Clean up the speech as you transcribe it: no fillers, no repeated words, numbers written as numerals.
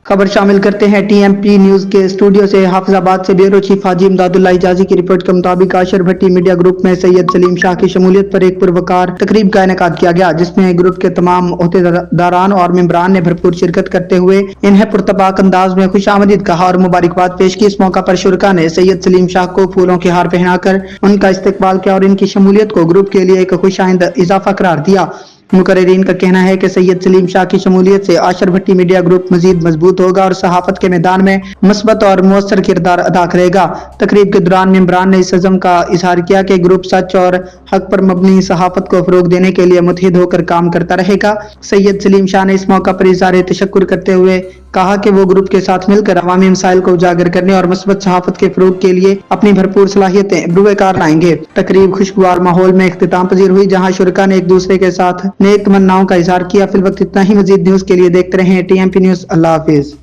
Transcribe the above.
खबर शामिल करते हैं टीएमपी न्यूज के स्टूडियो से। हाफिजाबाद से ब्यूरो चीफ हाजी इमदादुल्लाह इजाजी की रिपोर्ट के मुताबिक आशर भट्टी मीडिया ग्रुप में सैयद सलीम शाह की शमूलियत पर एक पुरवकार तकरीब का इनेकाद किया गया, जिसमें ग्रुप के तमाम ओहदेदारान और मेंबरान ने भरपूर शिरकत करते हुए इन्हें पुरतबाक अंदाज में खुशामदीद कहा और मुबारकबाद पेश की। इस मौका पर शुरका ने सैयद सलीम शाह को फूलों के हार पहनाकर उनका इस्तकबाल किया और इनकी शमूलियत को ग्रुप के लिए एक खुशाइंद इजाफा करार दिया। मुकर्रिरीन का कहना है कि सैयद सलीम शाह की शमूलियत से आशर भट्टी मीडिया ग्रुप मजीद मजबूत होगा और सहाफत के मैदान में मस्बत और मुअस्सर किरदार अदा करेगा। तकरीब के दौरान मेंबरान ने इस अज़म का इजहार किया कि ग्रुप सच और हक पर मबनी सहाफत को फरोग देने के लिए मुत्तहिद होकर काम करता रहेगा। सैयद सलीम शाह ने इस मौका पर इज़हार तशक्कुर करते हुए कहा कि वो ग्रुप के साथ मिलकर अवामी मसाइल को उजागर करने और मस्बत सहाफत के फरोग के लिए अपनी भरपूर सलाहियतें बरूएकार लाएंगे। तकरीब खुशगवार माहौल में इख्तिताम पजीर हुई, जहां शुरका ने एक दूसरे के साथ नेक तमन्नाओं का इजहार किया। फिल वक्त इतना ही। मजीद न्यूज के लिए देखते रहें टीएमपी न्यूज। अल्लाह हाफिज।